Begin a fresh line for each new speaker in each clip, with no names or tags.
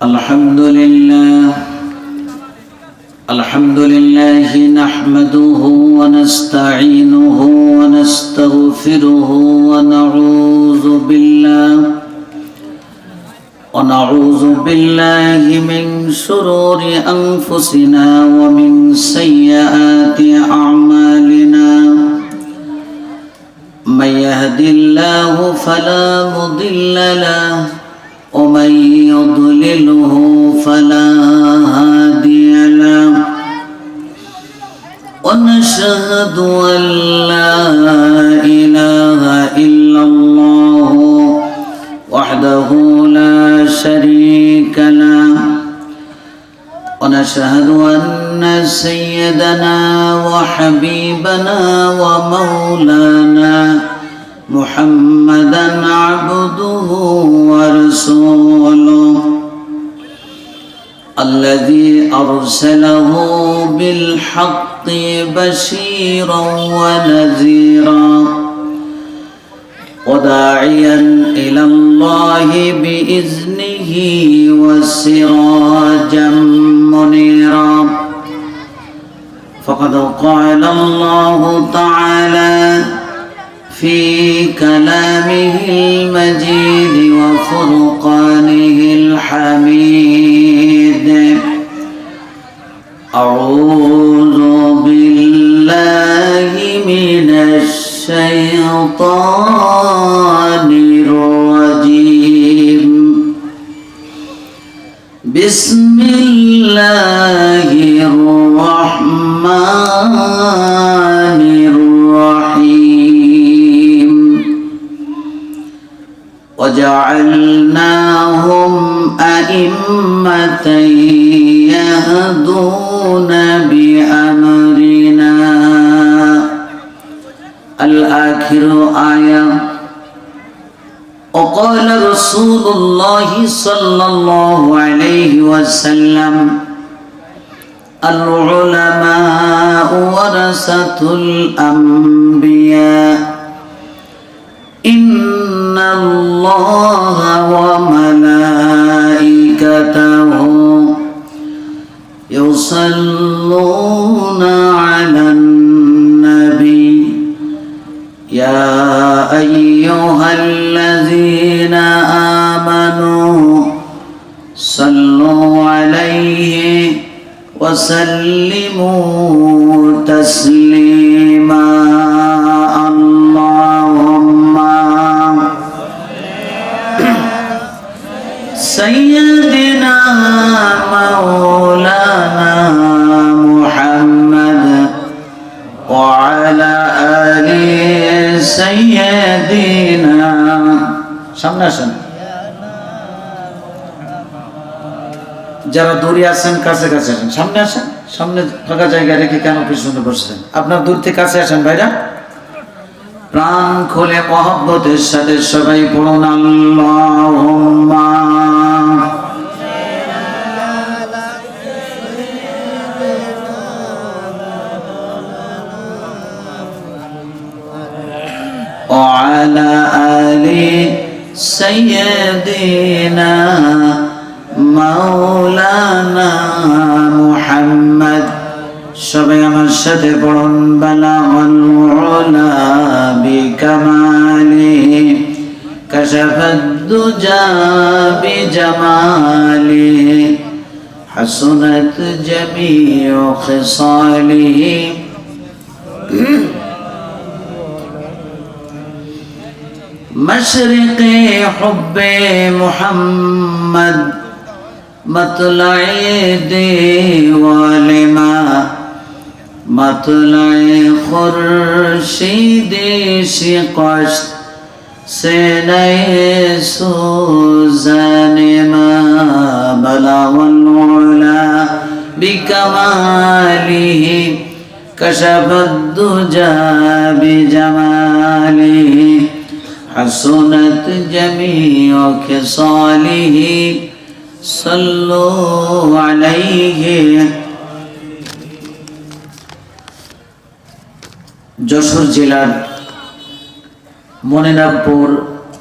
الحمد لله نحمده ونستعينه ونستغفره ونعوذ بالله من شرور أنفسنا ومن سيئات أعمالنا من يهد الله فلا مضل له ومن يضلله فلا هادي له ونشهد أن لا إله إلا الله وحده لا شريك له ونشهد أن سيدنا وحبيبنا ومولانا محمدا عبده ورسوله الذي أرسله بالحق بشيرا ونذيرا وداعيا إلى الله بإذنه وسراجا منيرا فقد قال الله تعالى في كلامه المجيد وفرقانه الحميد أعوذ بالله من الشيطان الرجيم بسم الله الرحمن الرحيم وجعلناهم أئمة يهدون بأمرنا الآخر آية وقال رسول الله صلى الله عليه وسلم العلماء ورثة الأنبياء إن الله وملائكته يصلون على النبي يا أيها الذين آمنوا صلوا عليه وسلموا تسليما اللهم سيدنا مولانا محمد وعلى آل سيدنا সামনে আসেন যারা দূরে আছেন কাছে কাছে আসেন সামনে আসেন সামনে ফাঁকা জায়গা রেখে কেন পিছনে বসছেন আপনার দূর থেকে কাছে আসেন ভাইরা প্রাণ খুলে মহব্বতের সাথে সবাই পড়ুন আল্লাহুম্মা وعلى آل سيدنا مولانا محمد সবাই আমার সাথে পড়ুন বালাগাল উলা বিকামালিহি কাশাফাদ দুজা বিজামালিহি হাসুনাত জামিউ খিসালিহি مشرق حب محمد مطلع دیوالما مطلع خورشید شقشت سینه سوزن ما بلغ العلا بکماله کشف الدجى بجماله حسنت جميع خصاله صلوا عليه যশোর জেলার মনিরামপুর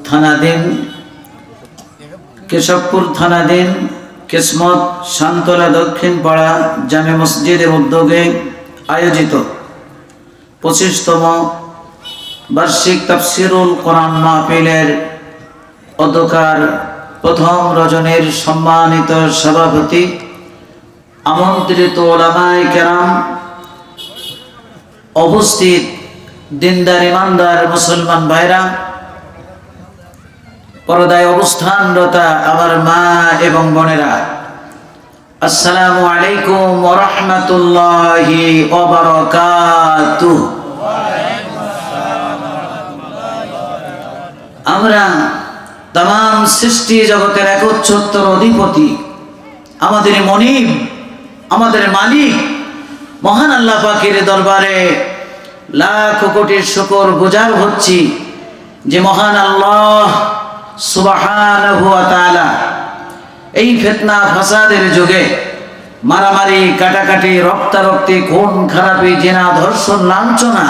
থানাধীন কেশবপুর থানাধীন কিসমত শান্তলা দক্ষিণ পাড়া জামে মসজিদের উদ্যোগে আয়োজিত 25তম বার্ষিক তাফসিরুল কোরআন মাহফিলের অধ্যক্ষার প্রথম রজনীর সম্মানিত সভাপতি, আমন্ত্রিত ওলামায়ে কেরাম, উপস্থিত দিনদার ইমানদার মুসলমান ভাইরা, পর্দায় অবস্থানরতা আমার মা এবং বোনেরা, আসসালামু আলাইকুম ওয়া রাহমাতুল্লাহি ওয়া বারাকাতুহু। আমরা तमाम সৃষ্টি জগতের একচ্ছত্র অধিপতি, আমাদের মনিব, আমাদের মালিক মহান আল্লাহ পাকের দরবারে লাখ কোটি শুকর গুজার হচ্ছি যে মহান আল্লাহ সুবহানাহু ওয়া তাআলা এই ফিতনা ফাসাদের যুগে, মারামারি কাটাকাটি রক্তারক্তি খুন খারাপি জিনা ধর্ষণ লাঞ্ছনা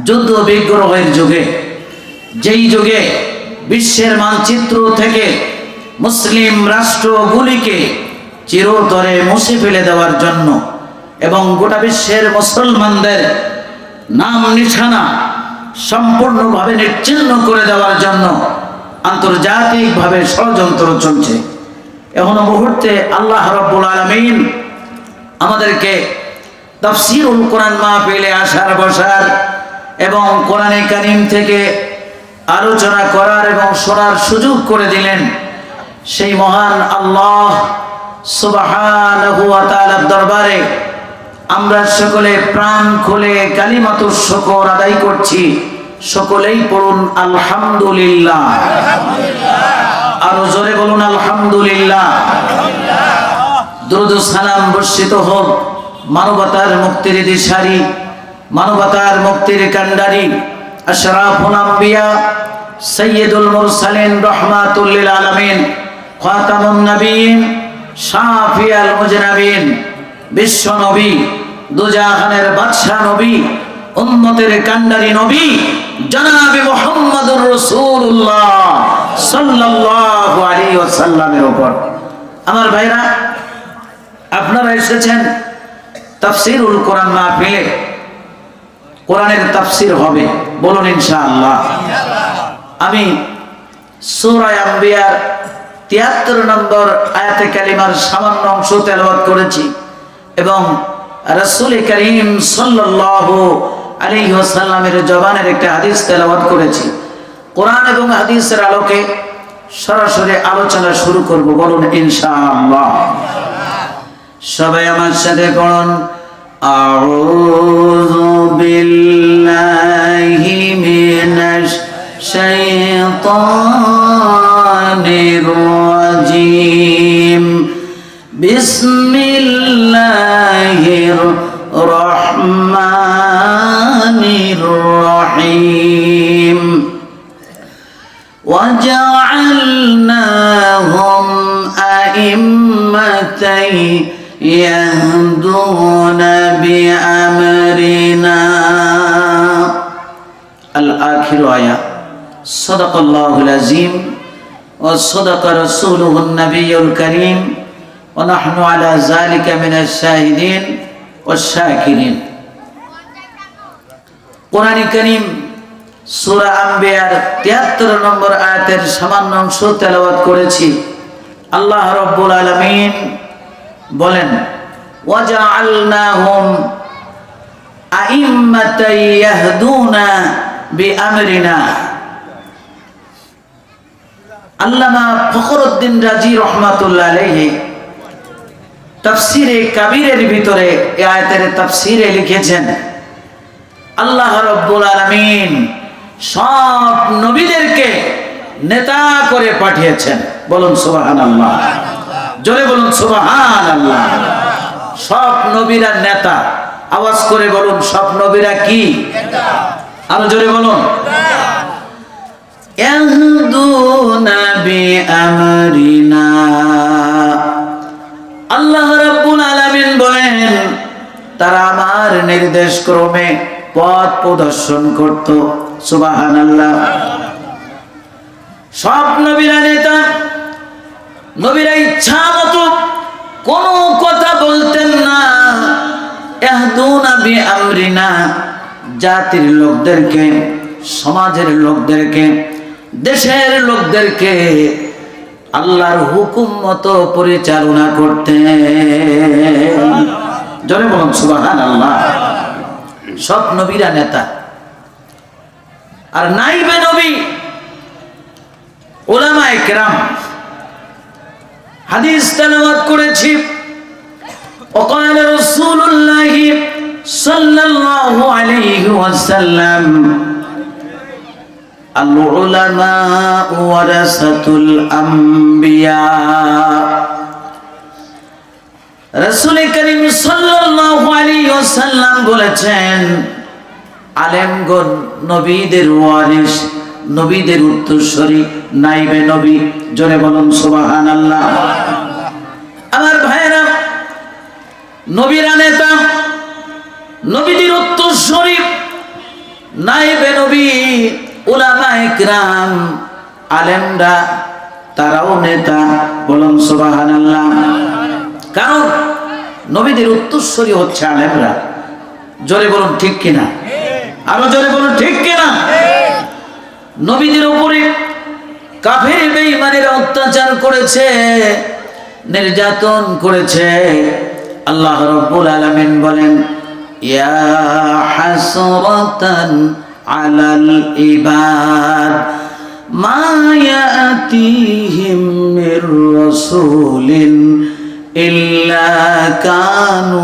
যুদ্ধ বিগ্রহের যুগে, যেই যুগে বিশ্বের মানচিত্র থেকে মুসলিম রাষ্ট্রগুলিকে চিরতরে মুছে ফেলে দেওয়ার জন্য এবং গোটা বিশ্বের মুসলমানদের নাম নিশানা সম্পূর্ণভাবে নিশ্চিহ্ন করে দেওয়ার জন্য আন্তর্জাতিকভাবে ষড়যন্ত্র চলছে। এখনো মুহূর্তে আল্লাহ রাব্বুল আলামিন আমাদেরকে তাফসীরুল কোরআন মাহফিলে আসার বসার এবং কোরআনে কারীম থেকে আলোচনা করার এবং শোনার সুযোগ করে দিলেন। সেই মহান আল্লাহ সুবহানাহু ওয়া তাআলার দরবারে আমরা সকলে প্রাণ খুলে কালিমাতুশ শুকর আদায় করছি। সকলেই পড়ুন আলহামদুলিল্লাহ। আরো জোরে বলুন আলহামদুলিল্লাহ। দরুদ ও সালাম বর্ষিত হোক মানবতার মুক্তির দিশারি, মানবতার মুক্তির কান্ডারি, আশরাফুল আম্বিয়া, সাইয়্যিদুল মুরসালিন, রাহমাতুল লিল আলামিন, খাতামুন নবীন, শাফিউল মুজনাবিন, বিশ্ব নবী, দুজাহানের বাদশা নবী, উম্মতের কান্ডারি নবী জনাবে মুহাম্মদুর রাসূলুল্লাহ সাল্লাল্লাহু আলাইহি ওয়াসাল্লামের উপর। আমার ভাইরা, আপনারা এসেছেন তাফসীরুল কোরআন মাহফিলে, কোরআনের তাফসীর হবে, বলুন ইনশাআল্লাহ। আমি সূরা আম্বিয়ার 73 নম্বর আয়াতে কালিমার সামান্য অংশ তেলাওয়াত করেছি এবং রাসূল করিম সাল্লাল্লাহু আলাইহি ওয়াসাল্লামের জবানের একটা হাদিস তেলাওয়াত করেছি। কোরআন এবং হাদিসের আলোকে সরাসরি আলোচনা শুরু করব, বলুন ইনশাআল্লাহ। সবাই আমার সাথে পড়ুন আউযু বিল্লাহি মিনাশ শাইতানির রাজীম। বিসমিল্লাহির রহমানির রহিম। وجعلناهم أئمة يهدون بأمرنا الآخر آية صدق الله العظيم وصدق رسوله النبي الكريم ونحن على ذلك من الشاهدين والشاكرين। قرآن الكريم সূরা আম্বিয়ার 73 নম্বর আয়াতের সামান্য অংশ তেলাওয়াত করেছি। আল্লাহ রাব্বুল আলামিন বলেন ওয়াজআলনাহুম আইম্মাতান ইয়াহদুনা বিআমরিনা। আল্লামা ফখরুদ্দিন রাজি রাহমাতুল্লাহ আলাইহি তাফসীরে কাবীরের ভিতরে এই আয়াতের তাফসীরে লিখেছেন, আল্লাহ রাব্বুল আলামিন সব নবীদেরকে নেতা করে পাঠিয়েছেন, বলুন সুবহানাল্লাহ। জোরে বলুন সুবহানাল্লাহ। সব নবীরা নেতা, আওয়াজ করে বলুন সব নবীরা কি নেতা? আরো জোরে বলুন ইয়াহদুনা বিআমরিনা। আল্লাহ রাব্বুল আলামিন বলেন তারা আমার নির্দেশ ক্রমে পথ প্রদর্শন করত। সুবহানাল্লাহ। সব নবীরা নেতা, নবীরা ইচ্ছা মতো না, জাতির লোকদেরকে, সমাজের লোকদেরকে, দেশের লোকদেরকে আল্লাহর হুকুম মতো পরিচালনা করতেন। জোরে বলুন সুবহানাল্লাহ। সব নবীরা নেতা, আর নাইবে নবী উলামায়ে কেরাম। হাদিস তেলাওয়াত করেছি, وقال رسول الله صلى الله عليه وسلم العلماء ورثة الأنبياء। রাসূল করিম সাল্লাল্লাহু আলাইহি ওয়াসাল্লাম বলেছেন, আলেমগণ নবীদের ওয়ারিস, নবীদের উত্তরসূরি, নাইবে নবী। জোরে বলুন সুবহানাল্লাহ। আমার ভাইরা, নবীরা নেতা, নবীদের উত্তরসূরি, নাইবে নবী, উলামায়ে কিরাম, আলেমরা তারাও নেতা। বলুন সুবহানাল্লাহ। কারণ নবীদের উত্তরসূরি হচ্ছে আলেমরা। জোরে বলুন ঠিক কিনা, আরো জোরে বলুন ঠিক কিনা। নবীদের উপরে কাফের বেঈমানেরা অত্যাচার করেছে, নির্যাতন করেছে। আল্লাহ রাব্বুল আলামিন বলেন, ইয়া হাসরাতান আলাল ইবাদ মা ইয়াতিহিম মির রাসূলিন ইল্লা কানু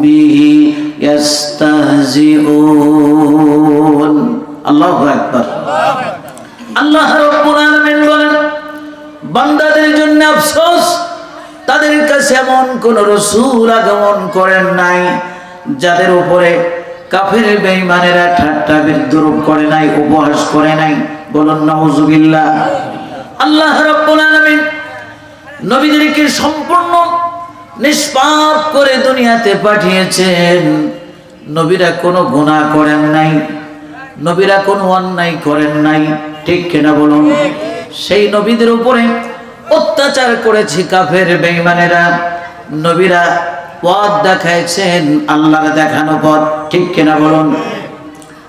বিহি ইস্তাহজিউন। আল্লাহু আকবার। আল্লাহ রাব্বুল আলামিন বলেন, বান্দাদের জন্য আফসোস, তাদের কাছে এমন কোন রাসূল আগমন করেন নাই যাদের উপরে কাফের বেঈমানেরা ঠাট্টা বিদ্রূপ করে নাই, উপহাস করে নাই। বলুন নাউযুবিল্লাহ। আল্লাহ রাব্বুল আলামিন নবীদেরকে সম্পূর্ণ নিষ্পাপ করে দুনিয়াতে পাঠিয়েছেন। নবীরা কোনো গুনাহ করেন নাই, নবীরা কোনো অন্যায় করেন নাই, ঠিক কিনা বলুন। সেই নবীদের উপরে অত্যাচার করেছে কাফের বেঈমানেরা। নবীরা পথ দেখাইছেন, আল্লাহর দেখানো পথ, ঠিক কিনা বলুন।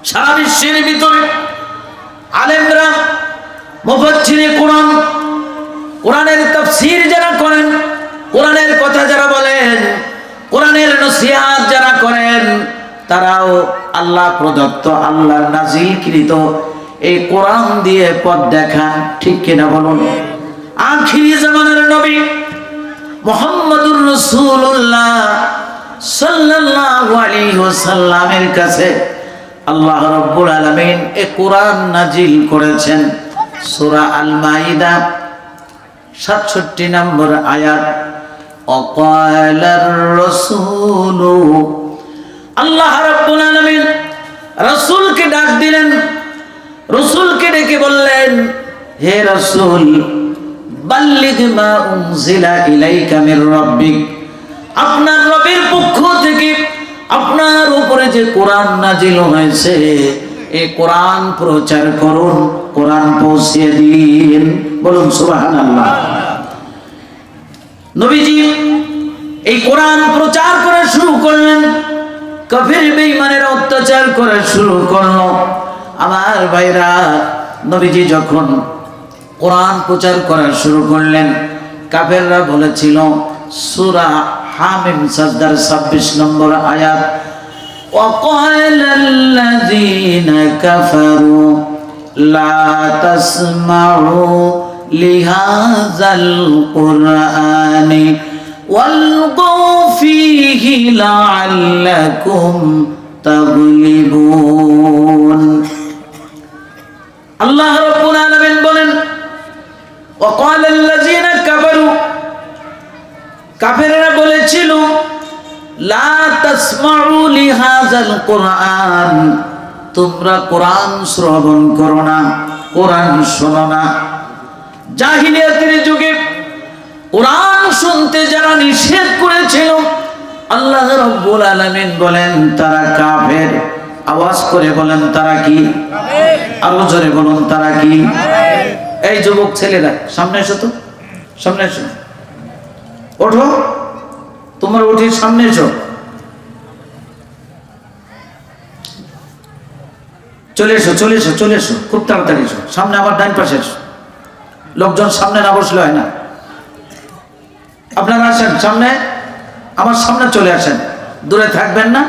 সারা বিশ্বের ভিতরে আলেমরা, মুফাসসিরে কোরআন, কোরআনের তাফসীর যারা করেন, কোরআনের কথা যারা বলেন, কোরআনের নসিহত যারা করেন, তারাও আল্লাহ প্রদত্ত, আল্লাহর নাজিলকৃত এই কোরআন দিয়ে পথ দেখান, ঠিক কিনা বলুন। আখিরি জামানার নবী মুহাম্মদুর রাসূলুল্লাহ সাল্লাল্লাহু আলাইহি ওয়াসাল্লামের কাছে আল্লাহ রাব্বুল আলামিন এই কোরআন নাজিল করেছেন। সূরা আল মাইদা 67 নম্বর আয়াত। ওয়াকালার রাসূলু, আল্লাহ রাব্বুল আলামিন রাসূলকে ডাক দিলেন, রাসূলকে ডেকে বললেন, হে রাসূল, বাল্লিগ মা উনজিলা ইলাইকা মির রাব্বিক, আপনার রবের পক্ষ থেকে আপনার উপরে যে কোরআন নাজিল হয়েছে এই কোরআন প্রচার করুন, কোরআন পৌঁছে দিন। বলুন সুবহানাল্লাহ। নবীজি এই কোরআন প্রচার করা শুরু করলেন, কাফের বেঈমানেরা অত্যাচার করা শুরু করলো। আমার ভাইরা, নবীজি যখন কোরআন প্রচার করা শুরু করলেন, কাফেররা বলেছিল, সূরা হামিম সাজদার 26 নম্বর আয়াত, ওয়াকালাল্লাযীনা কাফারু লা তাসমাউ লিহাযাল কুরআনি ওয়ালগাউ ফীহি লাআল্লাকুম তাগলিবুন। আল্লাহ রাব্বুল আলামিন বলেন, ওয়াকালাল্লাযীনা কাফারু, কাফেররা বলেছিল, লা তাসমাউ লিহাযাল কুরআন, তোমরা কোরআন শ্রবণ করো না, কোরআন শোনো না। জাহিলিয়াতের যুগে কোরআন শুনতে যারা নিষেধ করেছিল, আল্লাহ রাব্বুল আলামিন বলেন তারা কাফের। আওয়াজ করে বলেন তারা কি? আরো জোরে বলুন তারা কি? এই যুবক ছেলেরা সামনে এসো তো, সামনে এসো, ওঠো, তোমরা উঠে সামনে এসো। চলে এসো চলে এসো চলে এসো, খুব তাড়াতাড়ি এসো, সামনে আবার ডান পাশে এসো। লোকজন সামনে না বসলে হয় না, আপনারা আসেন সামনে, আমার সামনে চলে আসেন, দূরে থাকবেন না,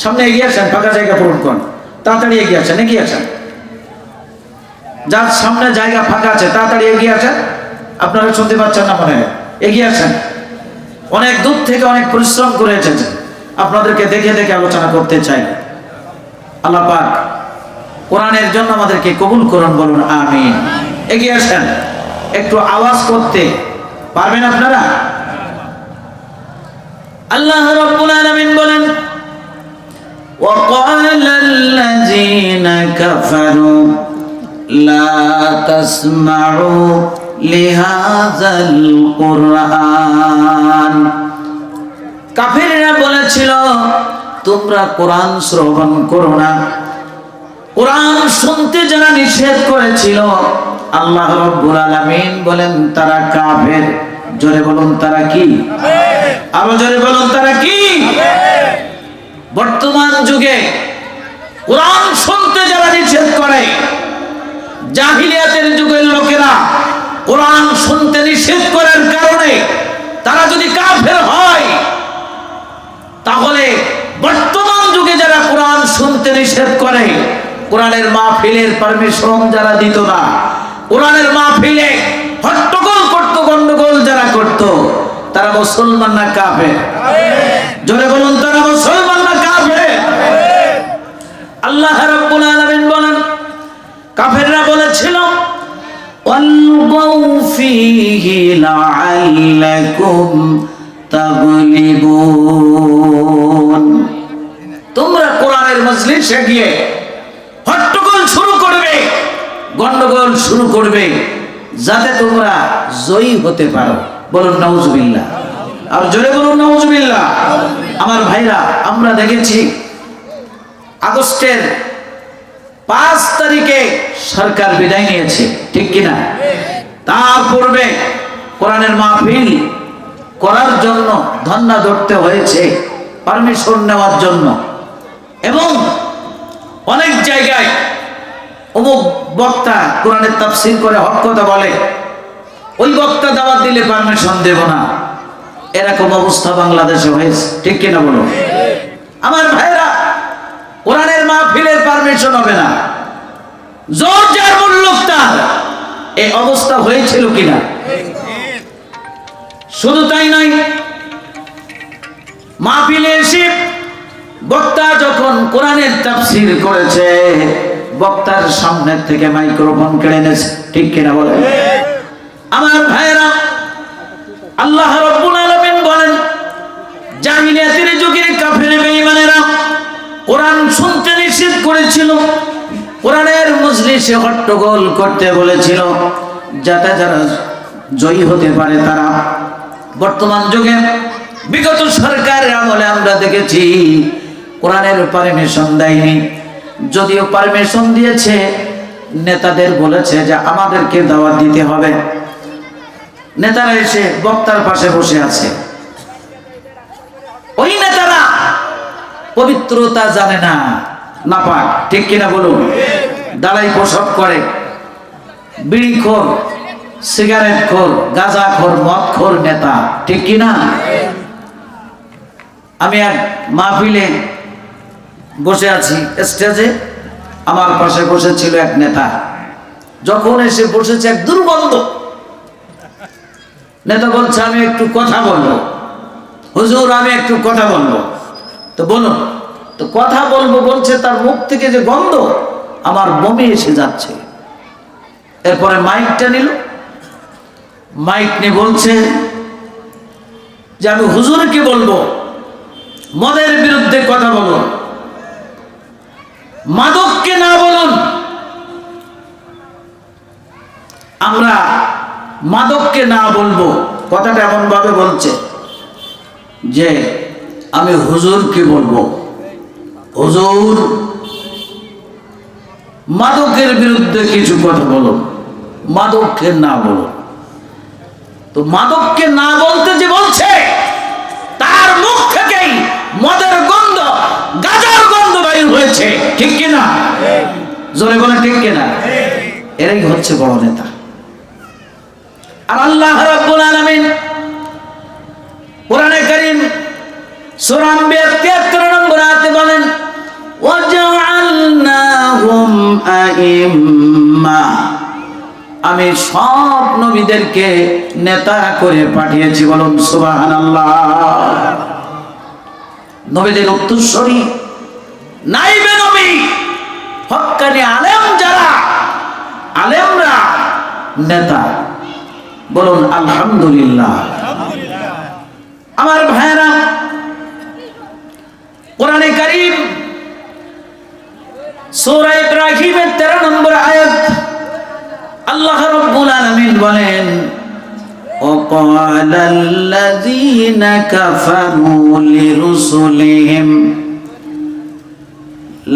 সামনে এগিয়ে আসেন, ফাঁকা জায়গা পূরণ করুন, তাড়াতাড়ি এগিয়ে আসেন, এগিয়ে আসেন, যার সামনে জায়গা ফাঁকা আছে তাড়াতাড়ি এগিয়ে আসেন। আপনারা শুনতে পাচ্ছেন না মনে হয়, এগিয়ে আসেন। অনেক দূর থেকে অনেক পরিশ্রম করে এসেছেন, আপনাদেরকে দেখে দেখে আলোচনা করতে চাই। আল্লাহ পাক কোরআনের জন্য আমাদেরকে কবুল করুন, বলুন আমিন। এগিয়ে আসেন, একটু আওয়াজ করতে পারবেন আপনারা? আল্লাহ রাব্বুল আলামিন বলেন, وقال الذين كفروا لا تسمعوا لهذا القرآن। কাফিররা বলেছিল তোমরা কোরআন শ্রবণ করো না। কোরআন শুনতে যারা নিষেধ করেছিল, আল্লাহ রাব্বুল আলামিন বলেন তারা কাফের। জোরে বলুন তারা কি? আরো জোরে বলুন তারা কি? বর্তমান যুগে কোরআন শুনতে যারা নিষেধ করে, জাহিলিয়াতের যুগের লোকেরা কোরআন শুনতে নিষেধ করার কারণে তারা যদি কাফের হয়, তাহলে বর্তমান যুগে যারা কোরআন শুনতে নিষেধ করে, কোরআনের মাহফিলের পারমিশন যারা দিত না, কোরআনের মাহফিলে হট্টগোল করত, গন্ডগোল যারা করত, তারা মুসলমান না কাফের? জোরে বলুন তারা মুসলমান না কাফের? আল্লাহ রাব্বুল আলামিন বলেন কাফেররা বলেছিল ওয়ালগাউ ফীহি লাআল্লাকুম তাগলিবুন। তোমরা কোরআনের মজলিসে গিয়ে হট্টগোল শুরু করবে, গন্ডগোল শুরু করবে, যাতে তোমরা জয়ী হতে পারো। বলুন নাউজুবিল্লাহ। আর জোরে বলুন নাউজুবিল্লাহ। আমার ভাইরা, আমরা দেখেছি আগস্টের 5 তারিখে সরকার বিদায় নিয়েছে, ঠিক কিনা? তার পূর্বে কোরআনের মাহফিল করার জন্য ধর্ণা ধরতে হয়েছে, পারমিশন নেওয়ার জন্য। এবং অনেক জায়গায় অমুক বক্তা কোরআনের তাফসীর করে হক কথা বলে, ওই বক্তা দাওয়াত দিলে পারমিশন দেব না, এরকম অবস্থা বাংলাদেশে হয়েছে, ঠিক কিনা বলুন? আমার ভাইরা, কোরআনের মাহফিলের পারমিশন হবে না, জোর যার মূল্য তার। এই অবস্থা হয়েছিল কিনা? শুধু তাই নয়, মাহফিলে এসে বক্তা যখন কোরআনের তাফসীর করেছে, বক্তার সামনে থেকে মাইক্রোফোন কেড়ে নিয়েছে, ঠিক কিনা বলেন? আমার ভাইরা, আল্লাহ রাব্বুল আলামিন বলেন জাহিলিয়াতের যুগের কাফের বেঈমানেরা কোরআন শুনতে নিষেধ করেছিল, কোরআনের মজলিসে হট্টগোল করতে বলেছিল, যাতে যারা জয়ী হতে পারে তারা। বর্তমান যুগে বিগত সরকারের আমলে আমরা দেখেছি কোরআনের পারমিশন দেয়নি, যদিও পারমিশন দিয়েছে, নেতাদের বলেছে যে আমাদেরকে দাওয়াত দিতে হবে। নেতারা এসে বক্তার পাশে বসে আছে, ওই নেতারা পবিত্রতা জানে না, নাপাক, ঠিক কিনা বলুন? দাঁড়াই প্রসব করে, বিড়িখোর, সিগারেটখোর, গাঁজাখোর, মদখোর নেতা, ঠিক কিনা? আমি এক মাহফিলে বসে আছি, স্টেজে আমার পাশে বসেছিল এক নেতা। যখন এসে বসেছে এক দুর্গন্ধ, নেতা বলছে আমি একটু কথা বলবো। হুজুর আমি একটু কথা বলবো। তো বলুন। তো কথা বলবো বলছে, তার মুখ থেকে যে গন্ধ, আমার বমি এসে যাচ্ছে। এরপরে মাইকটা নিল, মাইক নিয়ে বলছে যে আমি হুজুরকে বলবো মদের বিরুদ্ধে কথা বলুন, মাদককে না বলুন। আমরা মাদককে না বলবো, কথাটা এমন ভাবে বলছে যে আমি হুজুরকে বলবো, হুজুর মাদকের বিরুদ্ধে কিছু কথা বলুন, মাদককে না বলুন। তো মাদককে না বলতে যে বলছে, তার মুখ থেকেই মদের গন্ধ, গাঁজার গন্ধ বাইর হয়েছে, ঠিক কিনা? এরাই হচ্ছে বড় নেতা। আর আল্লাহ রাব্বুল আলামিন কোরআনে কারীম সূরা আম্বিয়া 73 নম্বর আয়াতে বলেন, ওয়াজআলনাহুম আইম্মা, আমি সব নবীদেরকে নেতা করে পাঠিয়েছি। বলুন সুবহানাল্লাহ। নবীদের উত্তরসূরি নাইবে নবী হক্কানি আলেম, যারা আলেমরা নেতা। বলুন আলহামদুলিল্লাহ। আমার ভাইরা, কোরআনে কারীম সূরা ইব্রাহিমের 13 নম্বর আয়াত আল্লাহ রাব্বুল আলামিন বলেন, ওয়াকালাল্লাযীনা কাফারু লিরুসুলিহিম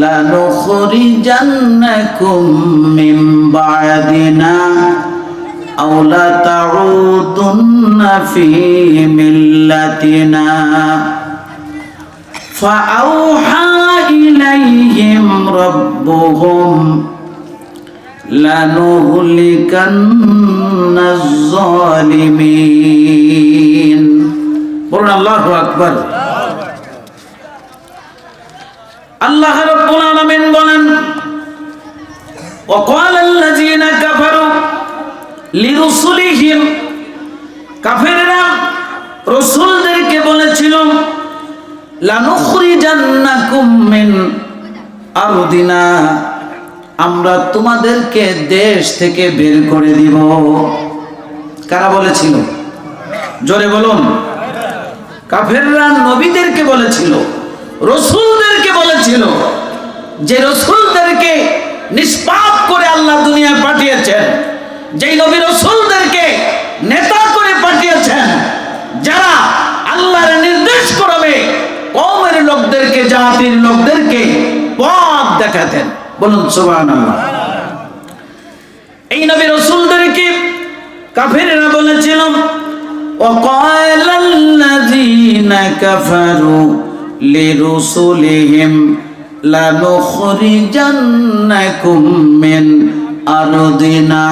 লানুখরিজান্নাকুম মিন বা'দিনা আও লাতাউদুন্না ফী মিল্লাতিনা ফাআওহা ইলাইহিম রাব্বুহুম লানুহলিকান্নাজ জালিমিন। বলুন আল্লাহু আকবার। আল্লাহ রাব্বুল আলামিন বলেন, ওয়াকালাল্লাযীনা কাফারু লিরুসুলিহিম, কাফেররা রাসূলদেরকে বলেছিল, লানুখরিজান্নাকুম মিন আরদিনা, আমরা তোমাদেরকে দেশ থেকে বের করে দিব। কারা বলেছিল? জোরে বলুন। কাফেররা নবীদেরকে বলেছিল, রাসূলদেরকে বলেছিল, যে রাসূলদেরকে নিষ্পাপ করে আল্লাহ দুনিয়ায় পাঠিয়েছেন, যেই নবী রাসূলদেরকে নেতা করে পাঠিয়েছেন, যারা আল্লাহর নির্দেশ করবে কওমের লোকদেরকে, জাতির লোকদেরকে পথ দেখাতেন। বলুন সুবহানাল্লাহ। এই নবী রাসূলদেরকে কাফেররা বলেছিল, ওয়াকালাল্লাযীনা কাফারু লিরুসুলিহিম লানুখরিজান্নাকুম মিন আরদিনা,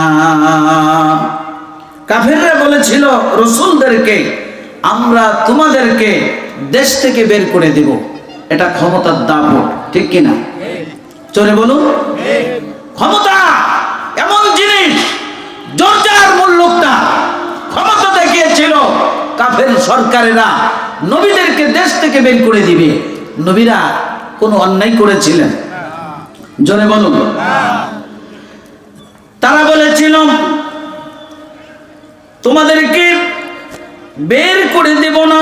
কাফেররা বলেছিল রাসূলদেরকে, আমরা তোমাদেরকে দেশ থেকে বের করে দেব। এটা ক্ষমতার দাপট, ঠিক কিনা? চলে বলুন। ক্ষমতা এমন জিনিস, জর্জার মূল্যটা ক্ষমতা দেখিয়েছিল কাফের সরকারেরা নবীদেরকে দেশ থেকে বের করে দিবে। নবীরা কোনো অন্যায় করেছিলেন? জোরে বলুন। তারা বলেছিল, তোমাদেরকে বের করে দেব না,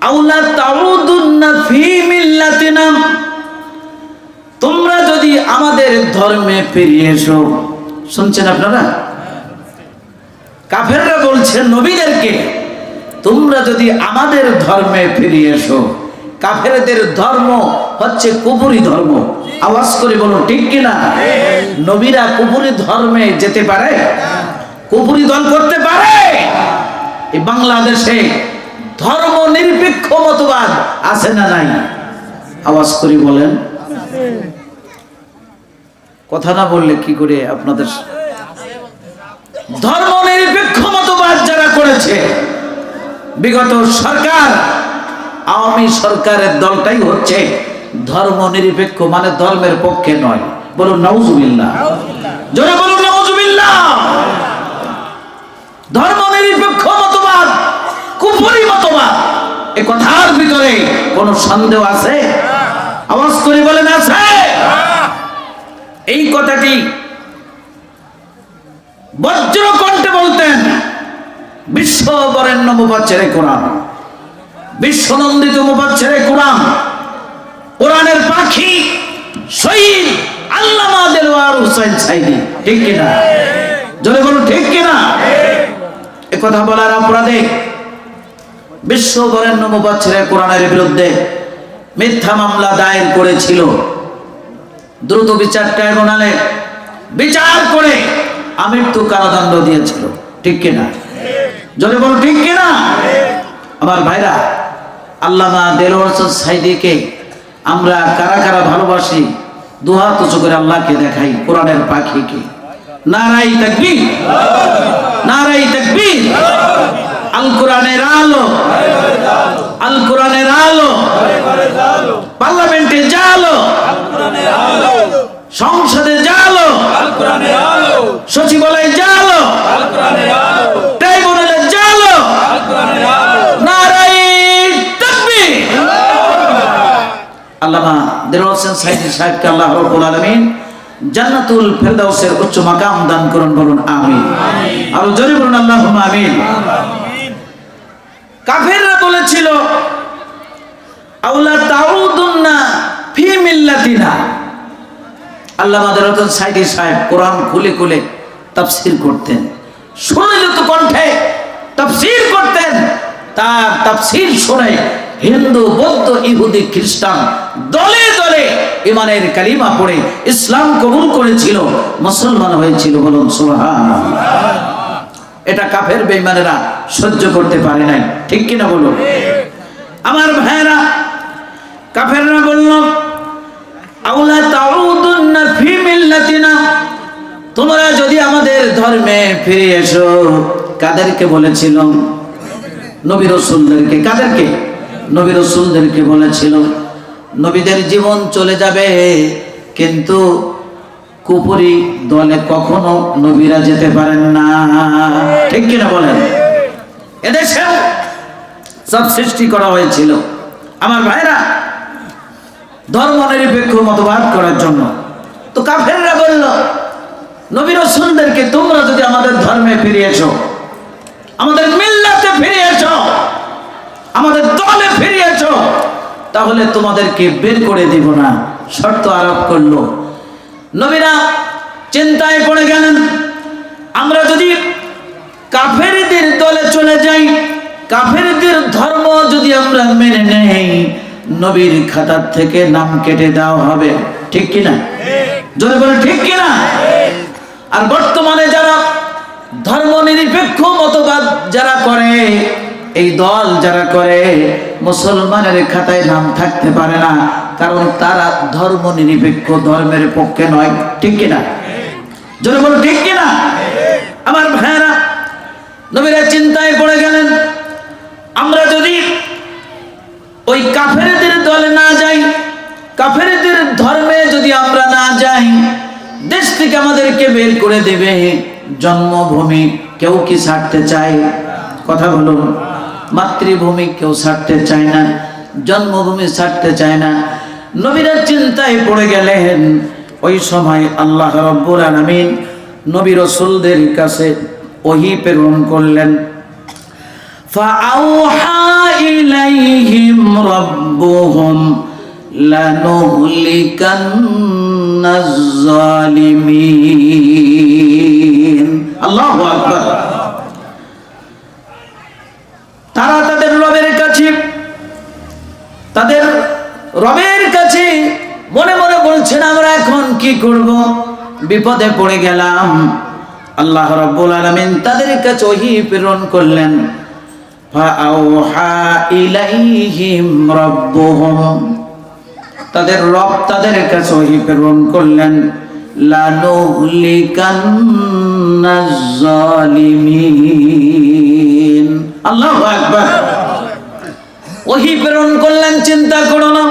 আওলা তাউদুন্না ফী মিল্লাতিনা, তোমরা যদি আমাদের ধর্মে ফিরে এসো। শুনছেন আপনারা? কাফেররা বলছে নবীদেরকে, তোমরা যদি আমাদের ধর্মে ফিরে এসো। কাফেরদের ধর্ম হচ্ছে কুফরি ধর্ম। আওয়াজ করে বলো ঠিক কিনা? নবীরা কুফরি ধর্মে যেতে পারে? কুফরি দল করতে পারে? এই বাংলাদেশে ধর্ম নিরপেক্ষ মতবাদ আছে না নাই? আওয়াজ করে বলেন। কথা না বললে কি করে আপনাদের? ধর্ম নিরপেক্ষ মতবাদ যারা করেছে, বিগত সরকার, আওয়ামী সরকারের দলটাই হচ্ছে ধর্ম নিরপেক্ষ, মানে ধর্মের পক্ষে নয়। বলুন নাউজুবিল্লাহ। জোরে বলুন নাউজুবিল্লাহ। ধর্ম নিরপেক্ষ মতবাদ কুফরি মতবাদ, এ কথার ভিতরে কোনো সন্দেহ আছে? আওয়াজ করে বলেন আছে? এই কথাটি বজ্র কণ্ঠে বলতেন বিশ্ব বরেণ্য মুফাচ্ছিরে কোরআন, বিশ্বনন্দিত মুফাচ্ছিরে কোরআন, কোরআনের পাখি শহীদ আল্লামা দেলওয়ার হোসেন সাইদি। ঠিক কিনা? জোরে বলুন ঠিক কিনা? এ কথা বলার অপরাধে বিশ্ব বরেণ্য মুফাচ্ছিরে কোরআনের বিরুদ্ধে মিথ্যা মামলা দায়ের করেছিল। দ্রুত বিচার ট্রাইব্যুনালে বিচার করে আমৃত্যু কারাদণ্ড দিয়েছিল। ঠিক কিনা? জোরে বলুন ঠিক কিনা? আমার ভাইরা, আল্লামা দেলওয়ার হোসেন সাইদিকে আমরা কারা কারা ভালোবাসি? দুহাত উঁচু করে আল্লাহকে দেখাই, কোরআনের পাখিকে। নারাই তাকবীর, নারাই তাকবীর। আল কোরআনের আলো, আল কোরআনের আলো, পার্লামেন্টে জালো, সংসদে জালো, সচিবালয়ে জালো, ট্রাইব্যুনালে জালো, নারাই তাকবীর। আল্লামা দেলোয়ার হোসেন সাইদি সাহেবকে আল্লাহ রাব্বুল আলামিন জান্নাতুল ফেরদাউসের উচ্চ মাকাম দান করুন, বলুন আমিন। আরো জোরে বলুন আল্লাহুম্মা আমিন। কাফেররা বলেছিল আউলা তাউদুন্না ফি মিল্লাতিনা। আল্লামা দেলোয়ার হোসেন সাইদি সাহেব কোরআন খুলে খুলে তাফসীর করতেন, সুরলিত কণ্ঠে তাফসীর করতেন। তার তাফসীর শুনে হিন্দু, বৌদ্ধ, ইহুদি, খ্রিস্টান দলে দলে ঈমানের কালিমা পড়ে ইসলাম কবুল করেছিল, মুসলমান হয়েছিল, বলুন সুবহানাল্লাহ। এটা কাফের বেঈমানেরা সহ্য করতে পারে নাই, ঠিক কিনা বলুন? আমার ভাইরা, কাফেররা বলল আউলা তাউদুন্না ফি মিল্লাতিনা, তোমরা যদি আমাদের ধর্মে ফিরে এসো। কাদেরকে বলেছিল? নবী রাসূলদেরকে। কাদেরকে? নবী রাসূলদেরকে বলেছিল নবীদের জীবন চলে যাবে, কিন্তু কুপুরি দলে কখনো নবীরা যেতে পারেন না, ঠিক কিনা বলেন? এদেশেও সব সৃষ্টি করা হয়েছিল আমার ভাইরা ধর্ম নিরপেক্ষ মতবাদ করার জন্য। তো কাফেররা বলল নবী রাসূলদেরকে, তোমরা যদি আমাদের ধর্মে ফিরে এসো, আমাদের মিল্লাতে ফিরে এসো, আমাদের দলে ফিরে এসো, তাহলে তোমাদেরকে বের করে দিব না, শর্ত আরোপ করলো। নবীরা চিন্তায় পড়ে গেলেন, আমরা যদি কাফেরদের দলে চলে যাই, কাফেরদের ধর্ম যদি আমরা মেনে নেই, নবীর খাতার থেকে নাম কেটে দেওয়া হবে, ঠিক কিনা? জোরে বলে ঠিক কিনা? আর বর্তমানে যারা ধর্ম নিরপেক্ষ মতবাদ যারা করে, এই দল যারা করে, মুসলমানের খাতায় নাম থাকতে পারে না, কারণ তারা ধর্ম নিরপেক্ষ, ধর্মের পক্ষে নয়, ঠিক কিনা? জোরে বলো ঠিক কিনা? আমার ভাইরা, নবীরা চিন্তায় পড়ে গেলেন, আমরা যদি ওই কাফেরদের দলে না যাই, কাফেরদের ধর্মে যদি আমরা না যাই, দেশ থেকে আমাদেরকে বের করে দেবে। জন্মভূমি কেউ কি ছাড়তে চায়? কথা বলুন। মাতৃভূমি কেউ ছাড়তে চায় না, জন্মভূমি ছাড়তে চায় না। নবীরা চিন্তায় পড়ে গেলেন। ওই সময় আল্লাহ রাব্বুল আলামিন নবী রাসূলদের কাছে ওহী প্রেরণ করলেন। ফাআউহা ইলাইহিম রাব্বুহুম লানুহলিকান্নাজ জালিমিন। আল্লাহু আকবার। তারা তাদের রবের কাছে মনে মনে বলছেন, আমরা এখন কি করব, বিপদে পড়ে গেলাম। আল্লাহ রাব্বুল আলামিন তাদের কাছে ওহী প্রেরণ করলেন। ফাআউহা ইলাইহিম রাব্বুহুম, তাদের রব তাদের কাছে ওহী প্রেরণ করলেন, লানুহলিকান্নাজ জালিমিন। আল্লাহু আকবার। ওহী প্রেরণ করলেন, চিন্তা করো না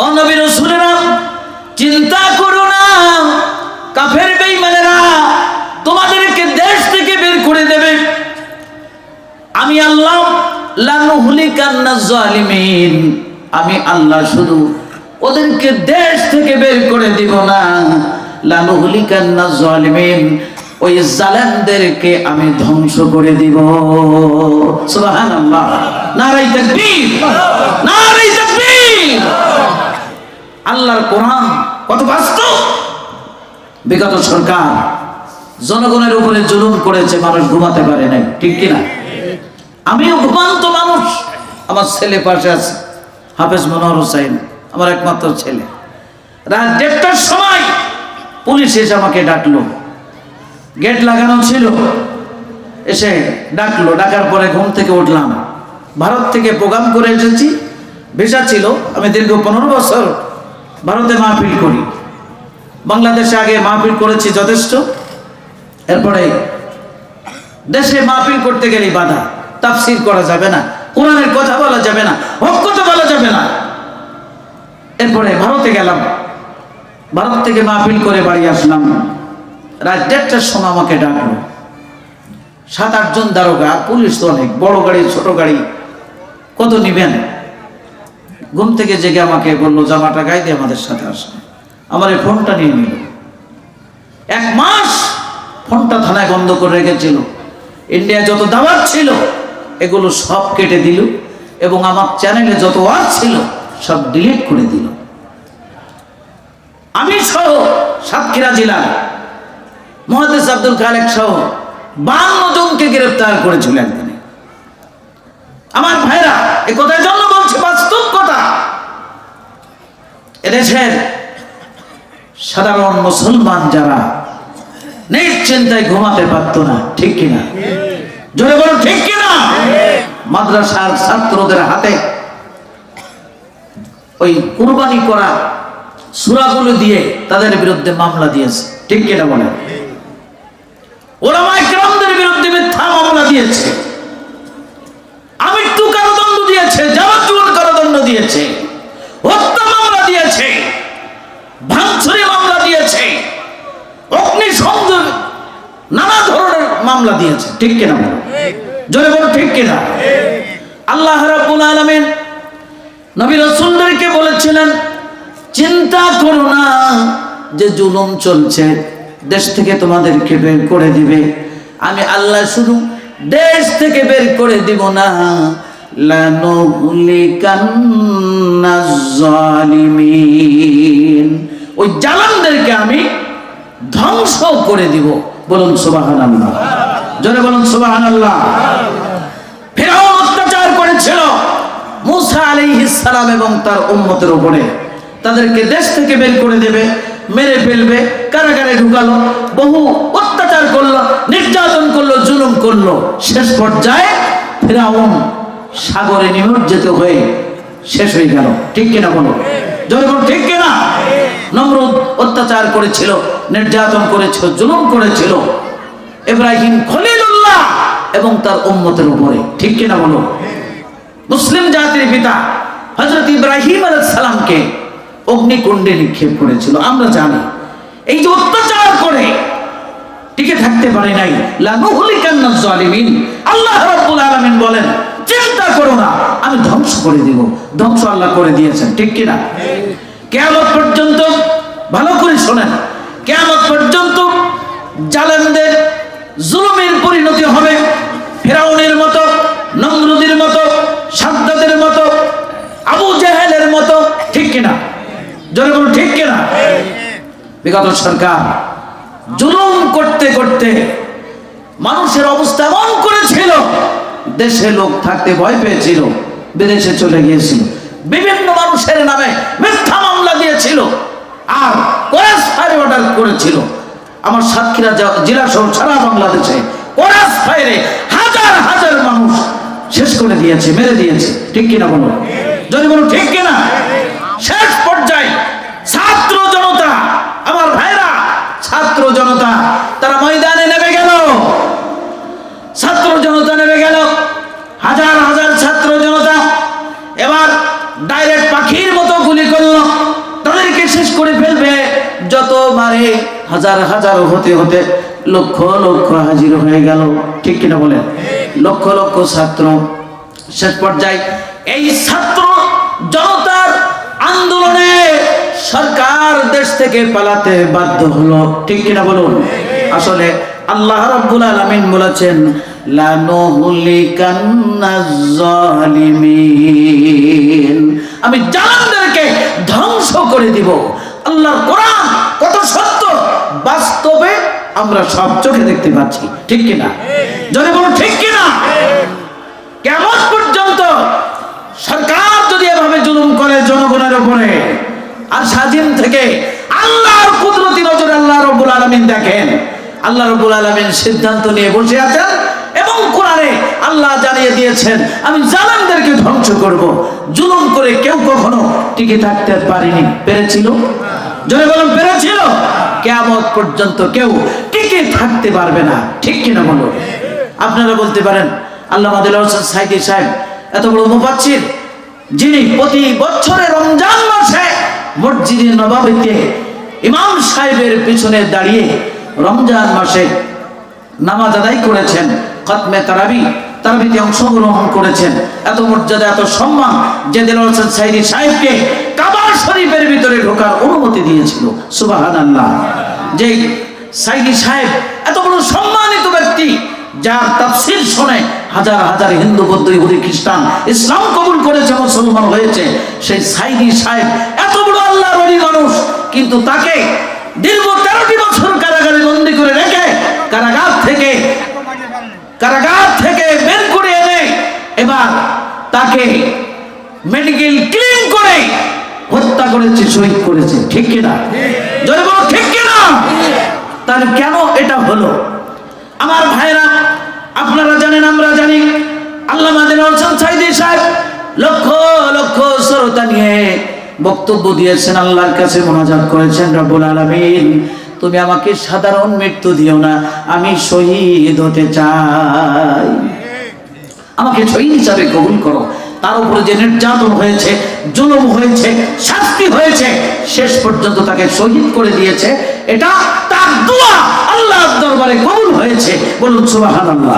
ও নবী রাসূলেরা, চিন্তা করো না, কাফের বেঈমানেরা তোমাদেরকে দেশ থেকে বের করে দেবে। আমি আল্লাহ লানুহলিকান্নাজ জালিমিন, আমি আল্লাহ শুধু ওদেরকে দেশ থেকে বের করে দিব না, লানুহলিকান্নাজ জালিমিন, ওই জালেমদেরকে আমি ধ্বংস করে দিব। সুবহানাল্লাহ। নারায়ে তাকবীর, নারায়ে তাকবীর। আল্লাহর কোরআন কত বাস্তব। বিগত সরকার জনগণের উপরে জুলুম করেছে, মানুষ ঘুমাতে পারে নাই, ঠিক কিনা? আমিও ঘুমান্ত মানুষ। আমার ছেলে পাশে আছে, হাফেজ মনোহর হোসেন, আমার একমাত্র ছেলে। রাত 1:30টার সময় পুলিশ এসে আমাকে ডাকলো, গেট লাগানো ছিল, এসে ডাকলো। ডাকার পরে ঘুম থেকে উঠলাম। ভারত থেকে প্রোগ্রাম করে এসেছি, ভিসা ছিল। আমি দীর্ঘ 15 বছর ভারতে মাহফিল করি। বাংলাদেশে আগে মাহফিল করেছি যথেষ্ট, এরপরে দেশে মাহফিল করতে গেলে বাধা, তাফসীর করা যাবে না, কোরআনের কথা বলা যাবে না, হক কথা বলা যাবে না। এরপরে ভারতে গেলাম, ভারত থেকে মাহফিল করে বাড়ি আসলাম। রাত 1:30টার সময় আমাকে ডাকলো 7-8 জন দারোগা, পুলিশ তো অনেক, বড় গাড়ি ছোট গাড়ি, কত নিবেন? ঘুম থেকে জেগে আমাকে বললো জামাটা গায়ে দিয়ে আমাদের সাথে আসে। আমার এই ফোনটা নিয়ে নিল। 1 মাস ফোনটা থানায় বন্ধ করে রেখেছিল। ইন্ডিয়া যত দাওয়াত ছিল এগুলো সব কেটে দিল এবং আমার চ্যানেলে যত ওয়াজ ছিল সব ডিলিট করে দিল। আমি সহ সাতক্ষীরা জেলার মুহাদ্দিস আব্দুল খালেক সহ 52 জনকে গ্রেফতার করেছিল একদিনে। আমার ভাইরা, এ কথার জন্য বলছি, বাস্তব কথা। এদেশের সাধারণ মুসলমান যারা নিশ্চিন্তায় ঘুমাতে পারত না, ঠিক কিনা? জোরে বলো ঠিক কিনা? মাদ্রাসার ছাত্রদের হাতে ওই কুরবানি করা সূরাগুলো দিয়ে তাদের বিরুদ্ধে মামলা দিয়েছে, ঠিক কিনা বলেন? উলামায়ে কেরামদের বিরুদ্ধে মিথ্যা মামলা দিয়েছে, আমৃত্যু কারাদণ্ড দিয়েছে, যাবজ্জীবন কারাদণ্ড দিয়েছে, হত্যা মামলা দিয়েছে, ভাঙচুরি মামলা দিয়েছে, অগ্নিসংযোগ, নানা ধরনের মামলা দিয়েছে, ঠিক কিনা বলো? জোরে বলো ঠিক কিনা? আল্লাহ রাব্বুল আলামিন নবী রাসূলদেরকে বলেছিলেন, চিন্তা করো না যে জুলুম চলছে, দেশ থেকে তোমাদেরকে বের করে দিবে। আমি আল্লাহ শুধু দেশ থেকে বের করে দিব না, লানুহলিকান্নাজ জালিমিন, ওই জালেমদেরকে আমি ধ্বংস করে দিব। বলুন সুবহানাল্লাহ, জোরে বলুন সুবহানাল্লাহ। ফিরআউন অত্যাচার করেছিল মূসা আলাইহিস সালাম এবং তার উম্মতের উপরে। তাদেরকে দেশ থেকে বের করে দেবে, মেরে ফেলবে, কারাগারে ঢুকালো, বহু অত্যাচার করলো, নির্যাতন করলো, জুলুম করলো। শেষ পর্যায়ে ফিরআউন সাগরে নিমজ্জিত হয়ে শেষ হয়ে গেল, ঠিক কিনা বলো? জোরে বলো ঠিক কিনা? নমরুদ অত্যাচার করেছিল, নির্যাতন করেছিল, জুলুম করেছিল ইব্রাহিম খলিলুল্লাহ এবং তার উম্মতের উপরে, ঠিক কিনা বলো? মুসলিম জাতির পিতা হযরত ইব্রাহিম আলাইহিস সালামকে অগ্নিকুণ্ডে নিক্ষেপ করেছিল। আমরা জানি এই যে অত্যাচার করে টিকে থাকতে পারে নাই, লানুহলিকান্নাজ জালিমিন। আল্লাহ রাব্বুল আলামিন বলেন, চিন্তা করো না, আমি ধ্বংস করে দিব। ধ্বংস আল্লাহ করে দিয়েছেন, ঠিক কিনা? কিয়ামত পর্যন্ত, ভালো করে শোনেন, কিয়ামত পর্যন্ত জালেমদের জুলুমের পরিণতি হবে ফিরআউনের মতো, নমরুদের মতো, সাদ্দাদের মতো, আবু জাহেলের মতো, ঠিক কিনা? জোরে বলুন ঠিক কিনা? বিগত সরকার জুলুম করতে করতে মানুষের অবস্থা এমন করেছিল, দেশে লোক থাকতে ভয় পেয়েছিল, বিদেশে চলে গিয়েছিল, বিভিন্ন মানুষের নামে মিথ্যা মামলা দিয়েছিল, আর কোরাস ফায়ার অর্ডার করেছিল। আমার সাতক্ষীরা জেলা সহ সারা বাংলাদেশে কোরাস ফায়ারে হাজার হাজার মানুষ শেষ করে দিয়েছে, মেরে দিয়েছে, ঠিক কিনা বলো? যদি বলো ঠিক কিনা? শেষ পর্যায়ে ছাত্র জনতা, আমার ভাইরা, ছাত্র জনতা তারা ময়দানে নেমে গেল, ছাত্র জনতা নেমে গেল, হাজার হাজার ছাত্র জনতা এবার ডাইরেক্ট পাখির মতো গুলি করলো, তাদেরকে শেষ করে ফেলবে। যত মারে হাজার হাজার হতে হতে লক্ষ লক্ষ হাজির হয়ে গেল, ঠিক কিনা বলেন? লক্ষ লক্ষ ছাত্র। শেষ পর্যায়ে এই ছাত্র জনতার আন্দোলনে সরকার দেশ থেকে পালাতে বাধ্য হলো, ঠিক কিনা বলুন? আসলে আল্লাহ রাব্বুল আলামিন বলেছেন, লানুহলিকান্নাজ জালিমিন, আমি জালেমদেরকে ধ্বংস করে দিব। আল্লাহর কোরআন কত সত্য, বাস্তবে আমরা সব চোখে দেখতে পাচ্ছি, ঠিক কিনা? যদি বলো ঠিক কিনা? কিয়ামত পর্যন্ত সরকার যদি এভাবে জুলুম করে জনগণের উপরে, আর স্বাধীন থেকে আল্লাহর কুদরতি নজরে আল্লাহ রাব্বুল আলামিন দেখেন, আল্লাহ রাব্বুল আলামিন সিদ্ধান্ত নিয়ে বসে আছেন এবং কোরআনে আল্লাহ জানিয়ে দিয়েছেন, আমি জালেমদেরকে ধ্বংস করব। জুলুম করে কেউ কখনো টিকে থাকতে পারেনি, পেরেছিল? জোরে বলুন পেরেছিল? কিয়ামত পর্যন্ত কেউ টিকে থাকতে পারবে না, ঠিক কিনা বলো? আপনারা বলতে পারেন আল্লামা দেলোয়ার হোসেন সাইদী সাহেব এত বড় মুফাসসির, যিনি প্রতি বছরে রমজান মাসে মসজিদে নববীতে ইমাম সাহেবের পিছনে দাঁড়িয়ে রমজান মাসে নামাজ আদায় করেছেন, খতমে তারাবিতে অংশগ্রহণ করেছেন, এত মর্যাদা এত সম্মান যে দেলোয়ার হোসেন সাইদী সাহেবকে কাবা শরীফের ভিতরে ঢোকার অনুমতি দিয়েছিল। সুবহানাল্লাহ। যে সাইদী সাহেব এত বড় সম্মানিত ব্যক্তি, যার তাফসীর শুনে হাজার হাজার হিন্দু, বৌদ্ধ, ইহুদি, খ্রিস্টান ইসলাম কবুল করেছে, মুসলমান হয়েছে, সেই সাইদী সাহেব এত বড় আল্লাহর ওলি মানুষ, কিন্তু তাকে দীর্ঘ 13টি বছর কারাগারে বন্দী করে রেখে কারাগার থেকে বের করে এনে এবার তাকে মেডিকেল ক্লিন করে হত্যা করেছে, শহীদ করেছে, ঠিক কিনা? জোরে বলো ঠিক কিনা? তাহলে কেন এটা হলো? আমার ভাইরা, আপনারা জানেন, আমরা জানি, আল্লামা দেলোয়ার হোসেন সাইদী সাহেব লক্ষ লক্ষ শ্রোতা নিয়ে বক্তব্য দিয়েছেন, আল্লাহর কাছে মুনাজাত করেছেন, রব্বুল আলামিন তুমি আমাকে সাধারণ মৃত্যু দিও না, আমি শহীদ হতে চাই, আমাকে শহীদ হিসাবে কবুল করো। তার উপরে যে নির্যাতন হয়েছে, জুলুম হয়েছে, শাস্তি হয়েছে, শেষ পর্যন্ত তাকে শহীদ করে দিয়েছে, এটা তার দোয়া আল্লাহর দরবারে কবুল হয়েছে। বলুন সুবহানাল্লাহ।